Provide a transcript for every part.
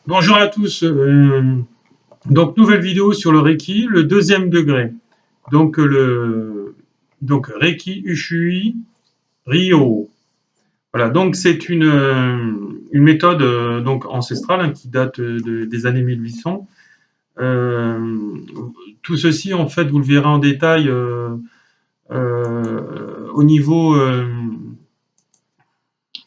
Bonjour à tous. Donc nouvelle vidéo sur le Reiki, le deuxième degré. Donc Reiki Ushui Ryo. Voilà. Donc c'est une méthode donc ancestrale hein, qui date des années 1800. Euh, tout ceci en fait vous le verrez en détail au niveau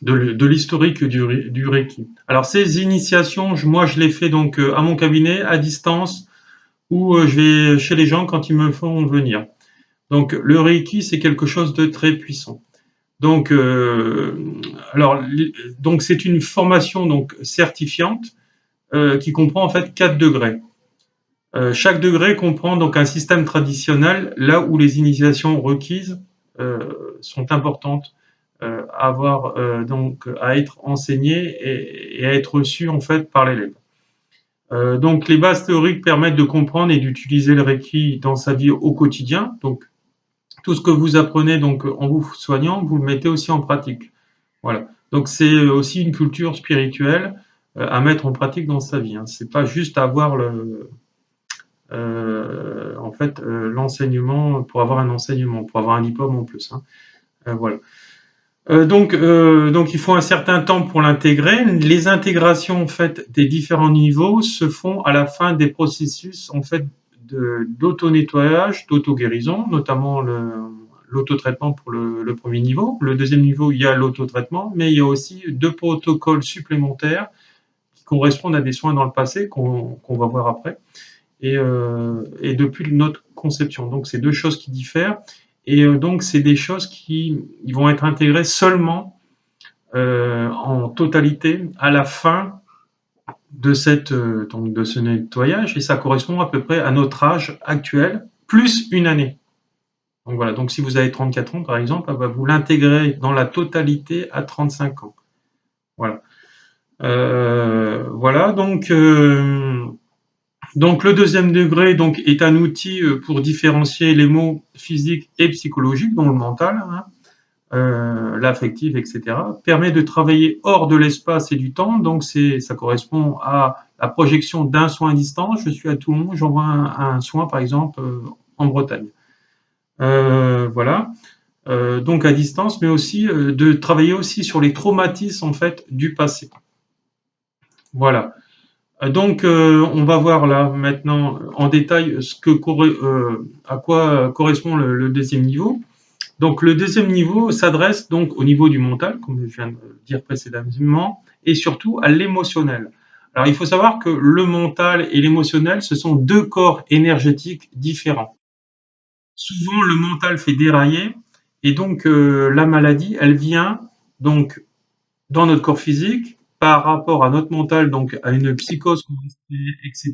de l'historique du Reiki. Alors ces initiations, moi je les fais donc à mon cabinet à distance ou je vais chez les gens quand ils me font venir. Donc le Reiki, c'est quelque chose de très puissant. Donc, alors, donc c'est une formation donc certifiante qui comprend en fait 4 degrés. Chaque degré comprend donc un système traditionnel là où les initiations requises sont importantes à avoir donc à être enseignées et à être reçues en fait par l'élève. Donc les bases théoriques permettent de comprendre et d'utiliser le Reiki dans sa vie au quotidien. Donc tout ce que vous apprenez donc en vous soignant, vous le mettez aussi en pratique. Voilà. Donc c'est aussi une culture spirituelle à mettre en pratique dans sa vie. Hein. C'est pas juste avoir l'enseignement pour avoir un enseignement, pour avoir un diplôme en plus. Hein. Voilà. Donc il faut un certain temps pour l'intégrer. Les intégrations en fait des différents niveaux se font à la fin des processus en fait d'auto-nettoyage, d'auto-guérison, notamment l'auto-traitement pour le premier niveau. Le deuxième niveau, il y a l'auto-traitement, mais il y a aussi 2 protocoles supplémentaires qui correspondent à des soins dans le passé qu'on va voir après et depuis notre conception. Donc c'est 2 choses qui diffèrent. Et donc, c'est des choses qui ils vont être intégrées seulement en totalité à la fin de donc de ce nettoyage, et ça correspond à peu près à notre âge actuel, plus une année. Donc voilà, donc si vous avez 34 ans par exemple, vous l'intégrez dans la totalité à 35 ans. Voilà. Voilà, donc le deuxième degré donc, est un outil pour différencier les mots physiques et psychologiques, dont le mental, hein, l'affective, etc., permet de travailler hors de l'espace et du temps. Donc ça correspond à la projection d'un soin à distance. Je suis à Toulon, j'envoie un soin par exemple en Bretagne. Voilà. Donc à distance, mais aussi de travailler aussi sur les traumatismes en fait du passé. Voilà. Donc on va voir là maintenant en détail à quoi correspond le deuxième niveau. Donc le deuxième niveau s'adresse donc au niveau du mental, comme je viens de le dire précédemment, et surtout à l'émotionnel. Alors il faut savoir que le mental et l'émotionnel, ce sont 2 corps énergétiques différents. Souvent le mental fait dérailler, et donc la maladie, elle vient donc dans notre corps physique par rapport à notre mental, donc à une psychose, etc.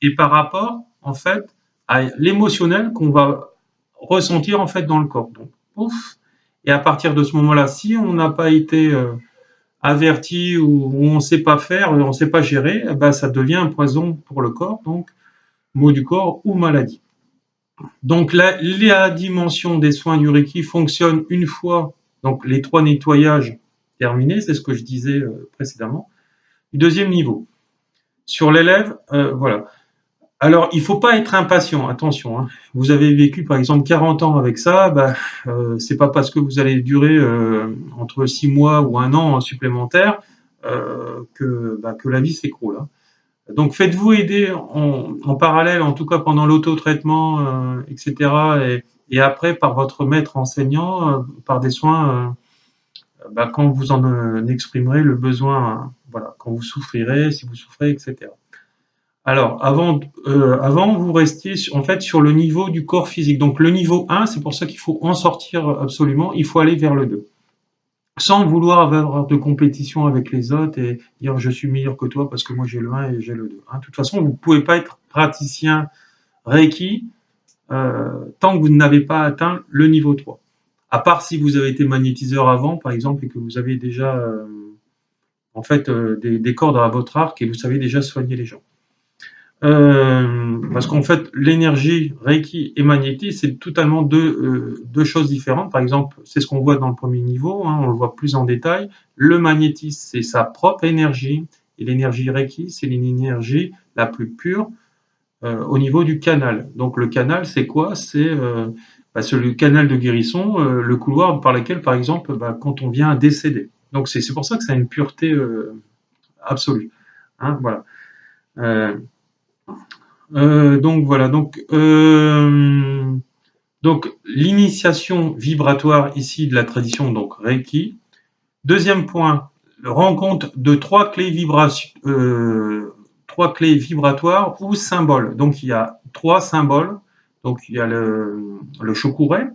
Et par rapport en fait à l'émotionnel qu'on va ressentir en fait dans le corps. Donc, ouf. Et à partir de ce moment-là, si on n'a pas été averti ou on ne sait pas faire, on ne sait pas gérer, ben, ça devient un poison pour le corps, donc maux du corps ou maladie. Donc la dimension des soins du Reiki fonctionne une fois donc les 3 nettoyages terminés, c'est ce que je disais précédemment. Deuxième niveau. Sur l'élève, voilà. Alors, il faut pas être impatient, attention. Hein. Vous avez vécu par exemple 40 ans avec ça, c'est pas parce que vous allez durer entre 6 mois ou un an supplémentaire que la vie s'écroule. Hein. Donc, faites-vous aider en parallèle, en tout cas pendant l'auto-traitement, etc. Et après par votre maître enseignant, par des soins, quand vous en exprimerez le besoin, voilà, quand vous souffrirez, si vous souffrez, etc. Alors, avant, vous restiez en fait sur le niveau du corps physique. Donc, le niveau 1, c'est pour ça qu'il faut en sortir absolument. Il faut aller vers le 2. Sans vouloir avoir de compétition avec les autres et dire je suis meilleur que toi parce que moi j'ai le 1 et j'ai le 2. Hein. De toute façon, vous ne pouvez pas être praticien Reiki tant que vous n'avez pas atteint le niveau 3. À part si vous avez été magnétiseur avant, par exemple, et que vous avez déjà des cordes à votre arc et vous savez déjà soigner les gens. Parce qu'en fait, l'énergie Reiki et magnétisme, c'est totalement deux choses différentes. Par exemple, c'est ce qu'on voit dans le premier niveau, hein, on le voit plus en détail. Le magnétisme, c'est sa propre énergie, Et l'énergie Reiki, c'est l'énergie la plus pure au niveau du canal. Donc le canal, c'est quoi? C'est le canal de guérison, le couloir par lequel, par exemple, quand on vient à décéder. Donc c'est pour ça que ça a une pureté absolue. Hein, voilà. Donc voilà. Donc l'initiation vibratoire ici de la tradition, donc Reiki. Deuxième point, rencontre de trois clés vibratoires ou symboles. Donc il y a trois symboles. Donc il y a le Shokure,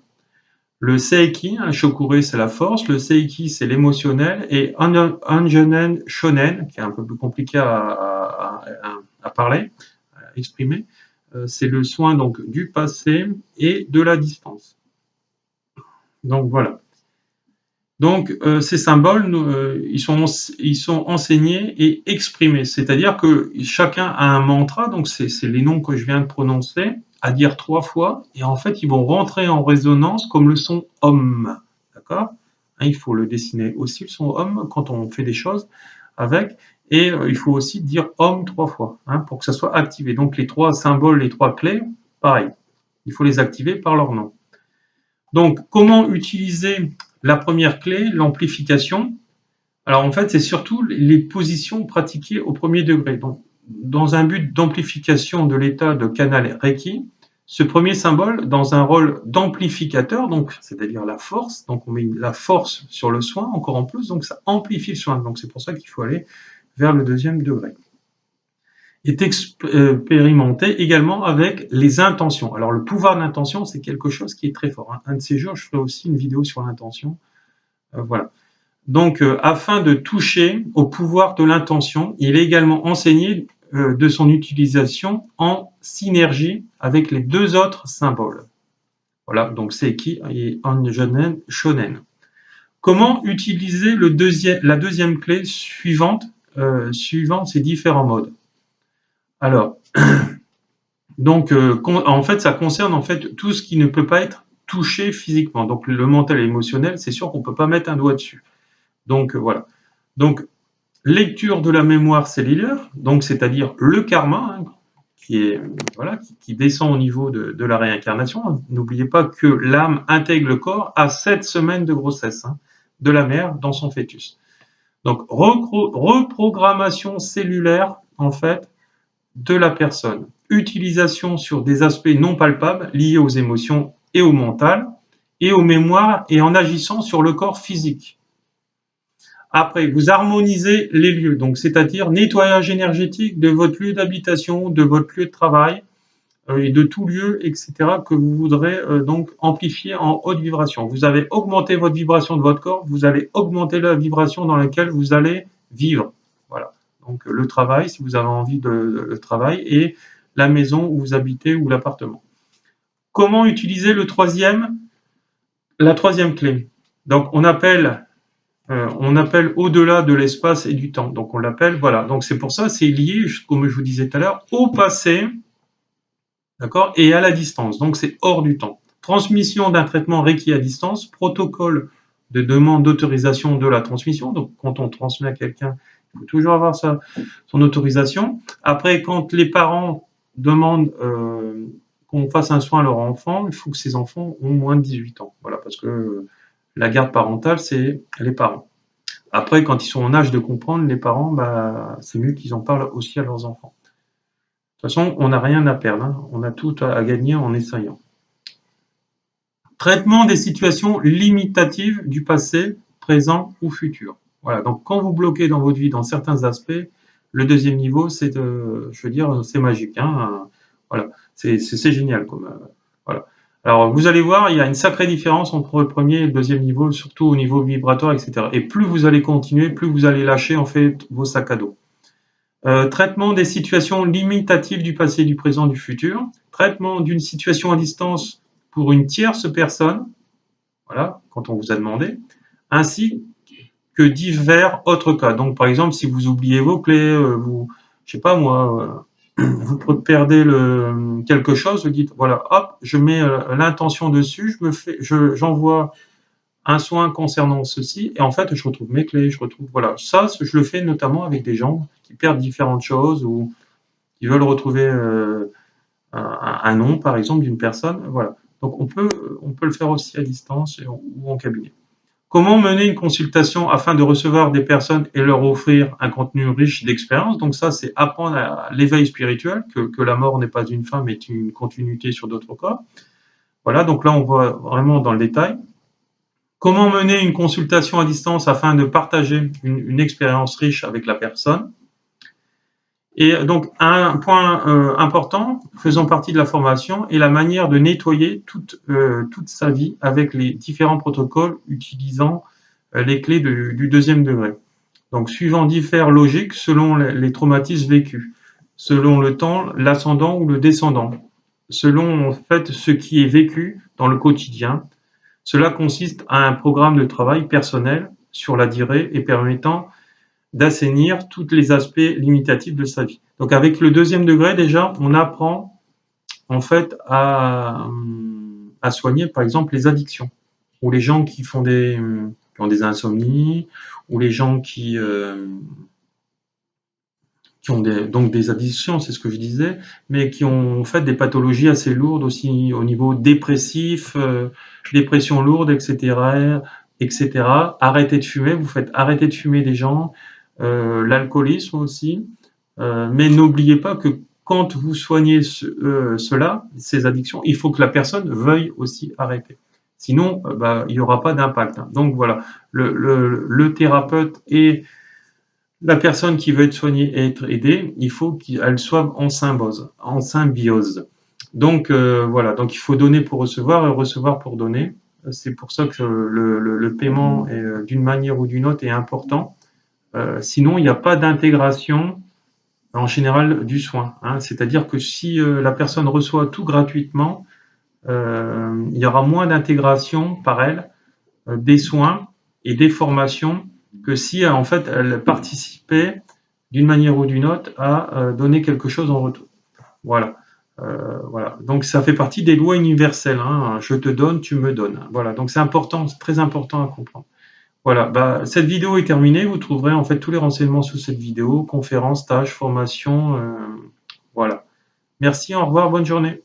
le Seiki, un Shokure c'est la force, le Seiki c'est l'émotionnel, et Anjonen Shonen, qui est un peu plus compliqué à parler, à exprimer, c'est le soin donc du passé et de la distance. Donc voilà. Donc ces symboles, ils sont enseignés et exprimés, c'est-à-dire que chacun a un mantra, donc c'est les noms que je viens de prononcer, à dire 3 fois, et en fait ils vont rentrer en résonance comme le son Om, d'accord? Hein, il faut le dessiner aussi le son Om quand on fait des choses avec, et il faut aussi dire Om 3 fois, hein, pour que ça soit activé. Donc les 3 symboles, les 3 clés, pareil, il faut les activer par leur nom. Donc, comment utiliser la première clé, l'amplification? Alors, en fait, c'est surtout les positions pratiquées au premier degré. Donc, dans un but d'amplification de l'état de canal Reiki, ce premier symbole, dans un rôle d'amplificateur, donc c'est-à-dire la force, donc on met la force sur le soin encore en plus, donc ça amplifie le soin. Donc, c'est pour ça qu'il faut aller vers le deuxième degré. Est expérimenté également avec les intentions. Alors le pouvoir de l'intention, c'est quelque chose qui est très fort. Hein. Un de ces jours, je ferai aussi une vidéo sur l'intention. Voilà. Donc, afin de toucher au pouvoir de l'intention, il est également enseigné de son utilisation en synergie avec les deux autres symboles. Voilà, donc Seiki et Anjonen Shonen. Comment utiliser la deuxième clé suivante, suivant ces différents modes? Alors, donc, en fait, ça concerne en fait tout ce qui ne peut pas être touché physiquement. Donc, le mental et l'émotionnel, c'est sûr qu'on ne peut pas mettre un doigt dessus. Donc, voilà. Donc, lecture de la mémoire cellulaire, donc c'est-à-dire le karma, hein, qui descend au niveau de la réincarnation. N'oubliez pas que l'âme intègre le corps à 7 semaines de grossesse, hein, de la mère dans son fœtus. Donc, reprogrammation cellulaire, en fait, de la personne. Utilisation sur des aspects non palpables liés aux émotions et au mental, et aux mémoires, et en agissant sur le corps physique. Après, vous harmonisez les lieux, donc c'est-à-dire nettoyage énergétique de votre lieu d'habitation, de votre lieu de travail, et de tout lieu, etc., que vous voudrez donc amplifier en haute vibration. Vous avez augmenté votre vibration de votre corps, vous allez augmenter la vibration dans laquelle vous allez vivre. Voilà. Donc le travail, si vous avez envie de le travail, et la maison où vous habitez ou l'appartement. Comment utiliser la troisième clé? Donc on appelle au-delà de l'espace et du temps. Donc on l'appelle, voilà. Donc c'est pour ça, c'est lié, comme je vous disais tout à l'heure, au passé, d'accord, et à la distance. Donc c'est hors du temps. Transmission d'un traitement Reiki à distance, protocole de demande d'autorisation de la transmission. Donc quand on transmet à quelqu'un, il faut toujours avoir son autorisation. Après, quand les parents demandent qu'on fasse un soin à leur enfant, il faut que ces enfants ont moins de 18 ans. Voilà, parce que la garde parentale, c'est les parents. Après, quand ils sont en âge de comprendre, les parents, c'est mieux qu'ils en parlent aussi à leurs enfants. De toute façon, on n'a rien à perdre, hein. On a tout à gagner en essayant. Traitement des situations limitatives du passé, présent ou futur. Voilà, donc quand vous bloquez dans votre vie dans certains aspects, le deuxième niveau, c'est magique, hein. Voilà, c'est génial voilà. Alors vous allez voir, il y a une sacrée différence entre le premier et le deuxième niveau, surtout au niveau vibratoire, etc. Et plus vous allez continuer, plus vous allez lâcher en fait vos sacs à dos. Traitement des situations limitatives du passé, du présent, du futur. Traitement d'une situation à distance pour une tierce personne, voilà, quand on vous a demandé, ainsi que divers autres cas. Donc, par exemple, si vous oubliez vos clés, je sais pas moi, vous perdez quelque chose, vous dites, voilà, hop, je mets l'intention dessus, j'envoie un soin concernant ceci, et en fait, je retrouve mes clés, je retrouve, voilà. Ça, je le fais notamment avec des gens qui perdent différentes choses ou qui veulent retrouver un nom, par exemple, d'une personne, voilà. Donc, on peut le faire aussi à distance ou en cabinet. Comment mener une consultation afin de recevoir des personnes et leur offrir un contenu riche d'expérience? Donc ça, c'est apprendre à l'éveil spirituel, que la mort n'est pas une fin, mais une continuité sur d'autres corps. Voilà, donc là, on voit vraiment dans le détail. Comment mener une consultation à distance afin de partager une expérience riche avec la personne? Et donc, un point important, faisant partie de la formation, est la manière de nettoyer toute sa vie avec les différents protocoles utilisant les clés du deuxième degré. Donc, suivant différentes logiques selon les traumatismes vécus, selon le temps, l'ascendant ou le descendant, selon en fait ce qui est vécu dans le quotidien. Cela consiste à un programme de travail personnel sur la durée et permettant d'assainir tous les aspects limitatifs de sa vie. Donc avec le deuxième degré, déjà, on apprend en fait à soigner par exemple les addictions, ou les gens qui font qui ont des insomnies, ou les gens qui ont donc des addictions, c'est ce que je disais, mais qui ont en fait des pathologies assez lourdes aussi au niveau dépressif, dépression lourde, etc., etc. Arrêtez de fumer, vous faites arrêter de fumer des gens, l'alcoolisme aussi, mais n'oubliez pas que quand vous soignez cela, ces addictions, il faut que la personne veuille aussi arrêter. Sinon, il n'y aura pas d'impact. Donc voilà, le thérapeute et la personne qui veut être soignée et être aidée, il faut qu'elle soit en symbiose. Donc voilà, donc il faut donner pour recevoir et recevoir pour donner. C'est pour ça que le paiement, d'une manière ou d'une autre, est important. Sinon, il n'y a pas d'intégration en général du soin. Hein. C'est-à-dire que si la personne reçoit tout gratuitement, il y aura moins d'intégration par elle des soins et des formations que si en fait elle participait d'une manière ou d'une autre à donner quelque chose en retour. Voilà. Voilà. Donc ça fait partie des lois universelles. Hein. Je te donne, tu me donnes. Voilà. Donc c'est important, c'est très important à comprendre. Voilà, cette vidéo est terminée. Vous trouverez en fait tous les renseignements sous cette vidéo, conférences, tâches, formations. Voilà. Merci, au revoir, bonne journée.